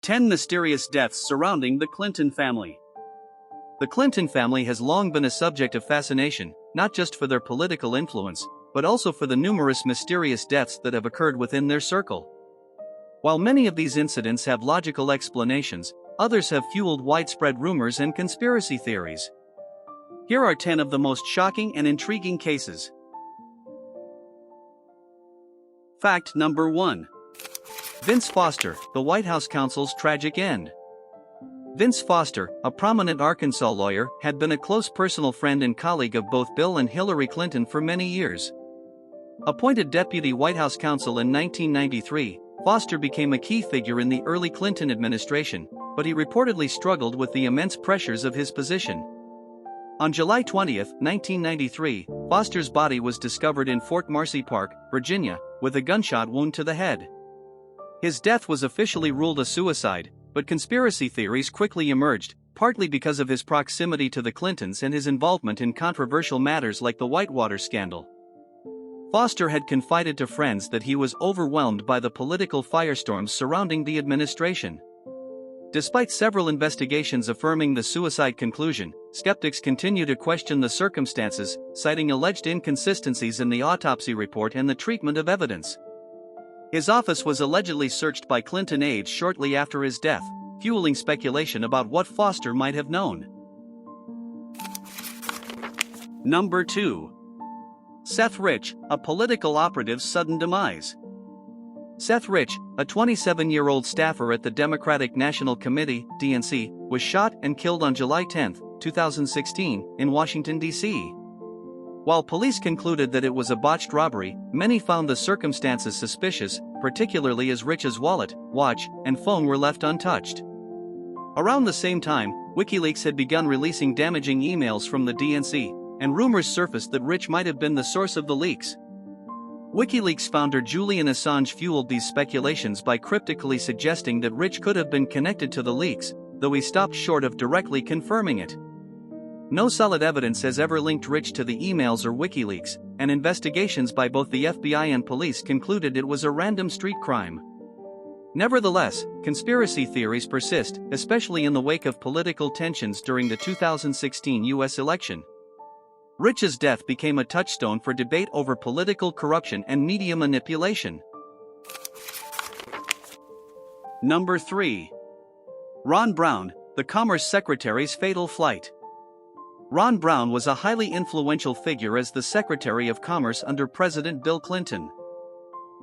10 Mysterious Deaths Surrounding the Clinton Family. The Clinton family has long been a subject of fascination, not just for their political influence, but also for the numerous mysterious deaths that have occurred within their circle. While many of these incidents have logical explanations, others have fueled widespread rumors and conspiracy theories. Here are 10 of the most shocking and intriguing cases. Fact number 1. Vince Foster, the White House counsel's tragic end. Vince Foster, a prominent Arkansas lawyer, had been a close personal friend and colleague of both Bill and Hillary Clinton for many years. Appointed deputy White House counsel in 1993, Foster became a key figure in the early Clinton administration, but he reportedly struggled with the immense pressures of his position. On July 20, 1993, Foster's body was discovered in Fort Marcy Park, Virginia, with a gunshot wound to the head. His death was officially ruled a suicide, but conspiracy theories quickly emerged, partly because of his proximity to the Clintons and his involvement in controversial matters like the Whitewater scandal. Foster had confided to friends that he was overwhelmed by the political firestorms surrounding the administration. Despite several investigations affirming the suicide conclusion, skeptics continue to question the circumstances, citing alleged inconsistencies in the autopsy report and the treatment of evidence. His office was allegedly searched by Clinton aides shortly after his death, fueling speculation about what Foster might have known. Number 2. Seth Rich, a political operative's sudden demise. Seth Rich, a 27-year-old staffer at the Democratic National Committee, DNC, was shot and killed on July 10, 2016, in Washington, D.C. While police concluded that it was a botched robbery, many found the circumstances suspicious, particularly as Rich's wallet, watch, and phone were left untouched. Around the same time, WikiLeaks had begun releasing damaging emails from the DNC, and rumors surfaced that Rich might have been the source of the leaks. WikiLeaks founder Julian Assange fueled these speculations by cryptically suggesting that Rich could have been connected to the leaks, though he stopped short of directly confirming it. No solid evidence has ever linked Rich to the emails or WikiLeaks, and investigations by both the FBI and police concluded it was a random street crime. Nevertheless, conspiracy theories persist, especially in the wake of political tensions during the 2016 U.S. election. Rich's death became a touchstone for debate over political corruption and media manipulation. Number 3. Ron Brown, the Commerce Secretary's fatal flight. Ron Brown was a highly influential figure as the Secretary of Commerce under President Bill Clinton.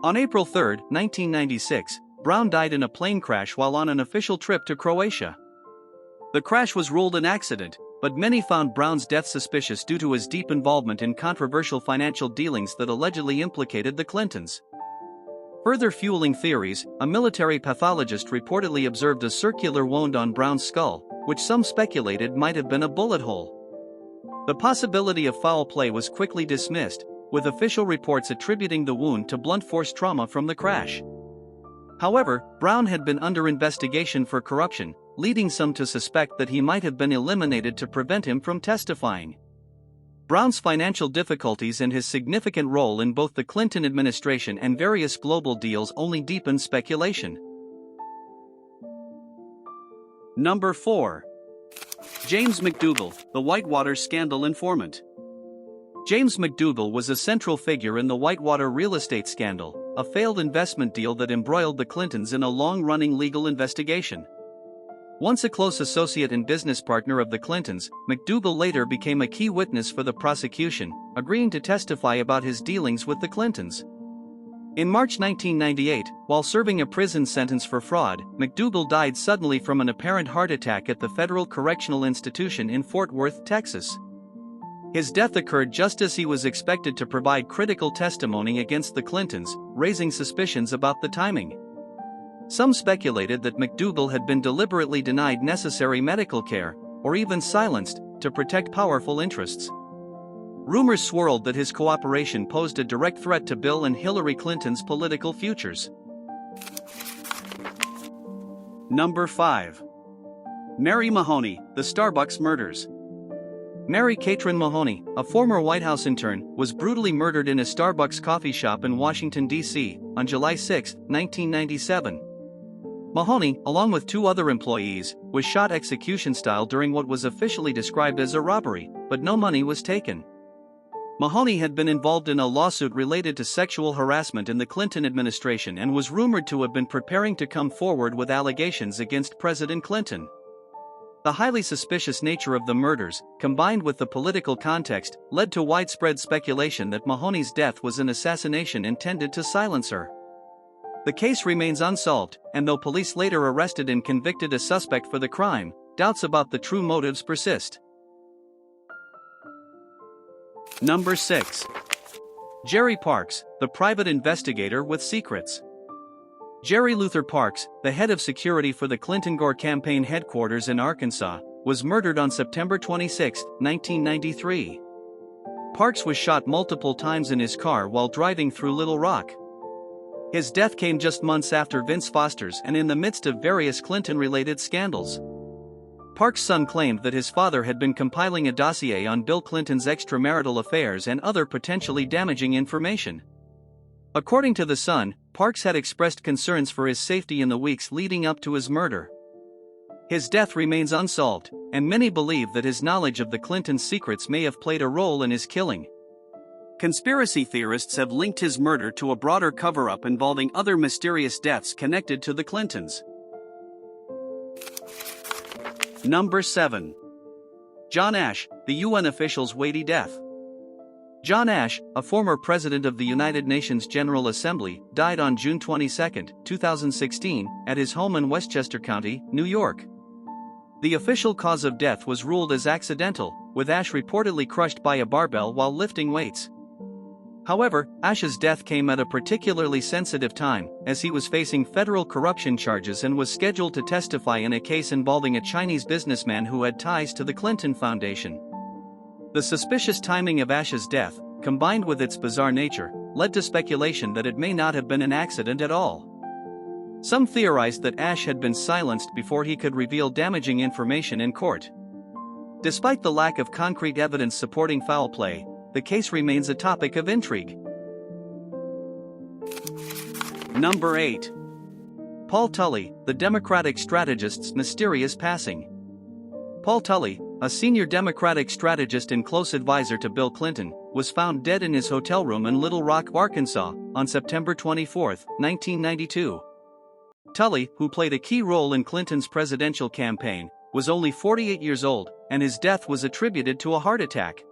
On April 3, 1996, Brown died in a plane crash while on an official trip to Croatia. The crash was ruled an accident, but many found Brown's death suspicious due to his deep involvement in controversial financial dealings that allegedly implicated the Clintons. Further fueling theories, a military pathologist reportedly observed a circular wound on Brown's skull, which some speculated might have been a bullet hole. The possibility of foul play was quickly dismissed, with official reports attributing the wound to blunt force trauma from the crash. However, Brown had been under investigation for corruption, leading some to suspect that he might have been eliminated to prevent him from testifying. Brown's financial difficulties and his significant role in both the Clinton administration and various global deals only deepened speculation. Number 4. James McDougal, the Whitewater scandal informant. James McDougal was a central figure in the Whitewater real estate scandal, a failed investment deal that embroiled the Clintons in a long-running legal investigation. Once a close associate and business partner of the Clintons, McDougal later became a key witness for the prosecution, agreeing to testify about his dealings with the Clintons. In March 1998, while serving a prison sentence for fraud, McDougal died suddenly from an apparent heart attack at the Federal Correctional Institution in Fort Worth, Texas. His death occurred just as he was expected to provide critical testimony against the Clintons, raising suspicions about the timing. Some speculated that McDougal had been deliberately denied necessary medical care, or even silenced, to protect powerful interests. Rumors swirled that his cooperation posed a direct threat to Bill and Hillary Clinton's political futures. Number 5. Mary Mahoney, the Starbucks murders. Mary Catherine Mahoney, a former White House intern, was brutally murdered in a Starbucks coffee shop in Washington, D.C., on July 6, 1997. Mahoney, along with 2 other employees, was shot execution-style during what was officially described as a robbery, but no money was taken. Mahoney had been involved in a lawsuit related to sexual harassment in the Clinton administration and was rumored to have been preparing to come forward with allegations against President Clinton. The highly suspicious nature of the murders, combined with the political context, led to widespread speculation that Mahoney's death was an assassination intended to silence her. The case remains unsolved, and though police later arrested and convicted a suspect for the crime, doubts about the true motives persist. Number 6. Jerry Parks, the private investigator with secrets. Jerry Luther Parks, the head of security for the Clinton-Gore campaign headquarters in Arkansas, was murdered on September 26, 1993. Parks was shot multiple times in his car while driving through Little Rock. His death came just months after Vince Foster's and in the midst of various Clinton-related scandals. Parks' son claimed that his father had been compiling a dossier on Bill Clinton's extramarital affairs and other potentially damaging information. According to the son, Parks had expressed concerns for his safety in the weeks leading up to his murder. His death remains unsolved, and many believe that his knowledge of the Clintons' secrets may have played a role in his killing. Conspiracy theorists have linked his murder to a broader cover-up involving other mysterious deaths connected to the Clintons. Number 7. John Ashe, the UN official's weighty death. John Ashe, a former president of the United Nations General Assembly, died on June 22, 2016, at his home in Westchester County, New York. The official cause of death was ruled as accidental, with Ashe reportedly crushed by a barbell while lifting weights. However, Ashe's death came at a particularly sensitive time, as he was facing federal corruption charges and was scheduled to testify in a case involving a Chinese businessman who had ties to the Clinton Foundation. The suspicious timing of Ashe's death, combined with its bizarre nature, led to speculation that it may not have been an accident at all. Some theorized that Ashe had been silenced before he could reveal damaging information in court. Despite the lack of concrete evidence supporting foul play, the case remains a topic of intrigue. Number 8. Paul Tully, the Democratic strategist's mysterious passing. Paul Tully, a senior Democratic strategist and close advisor to Bill Clinton, was found dead in his hotel room in Little Rock, Arkansas, on September 24, 1992. Tully, who played a key role in Clinton's presidential campaign, was only 48 years old, and his death was attributed to a heart attack.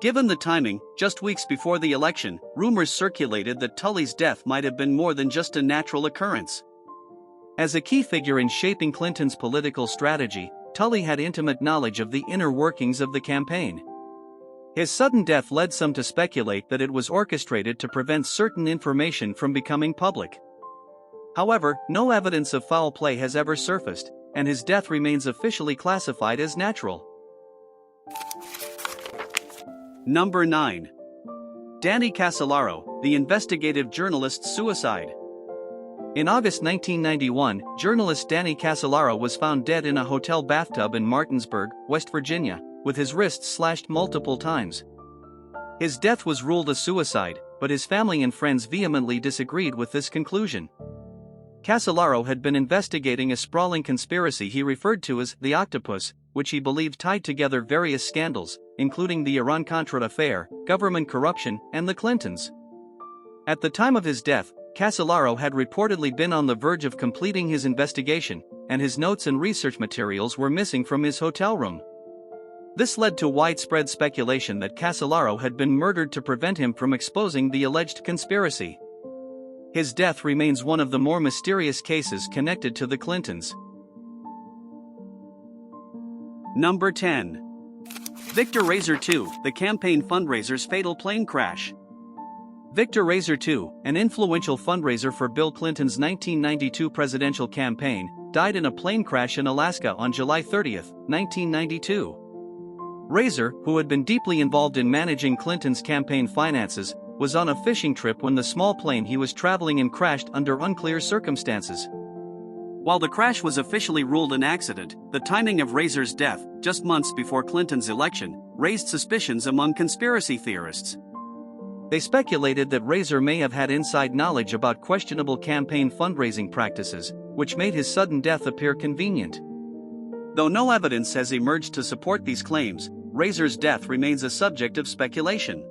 Given the timing, just weeks before the election, rumors circulated that Tully's death might have been more than just a natural occurrence. As a key figure in shaping Clinton's political strategy, Tully had intimate knowledge of the inner workings of the campaign. His sudden death led some to speculate that it was orchestrated to prevent certain information from becoming public. However, no evidence of foul play has ever surfaced, and his death remains officially classified as natural. Number 9. Danny Casolaro, the investigative journalist's suicide. In August 1991, journalist Danny Casolaro was found dead in a hotel bathtub in Martinsburg, West Virginia, with his wrists slashed multiple times. His death was ruled a suicide, but his family and friends vehemently disagreed with this conclusion. Casolaro had been investigating a sprawling conspiracy he referred to as the Octopus, which he believed tied together various scandals, including the Iran-Contra affair, government corruption, and the Clintons. At the time of his death, Casolaro had reportedly been on the verge of completing his investigation, and his notes and research materials were missing from his hotel room. This led to widespread speculation that Casolaro had been murdered to prevent him from exposing the alleged conspiracy. His death remains one of the more mysterious cases connected to the Clintons. Number 10. Victor Razor II, the campaign fundraiser's fatal plane crash. Victor Razor II, an influential fundraiser for Bill Clinton's 1992 presidential campaign, died in a plane crash in Alaska on July 30, 1992. Razor, who had been deeply involved in managing Clinton's campaign finances, was on a fishing trip when the small plane he was traveling in crashed under unclear circumstances. While the crash was officially ruled an accident, the timing of Razor's death, just months before Clinton's election, raised suspicions among conspiracy theorists. They speculated that Razor may have had inside knowledge about questionable campaign fundraising practices, which made his sudden death appear convenient. Though no evidence has emerged to support these claims, Razor's death remains a subject of speculation.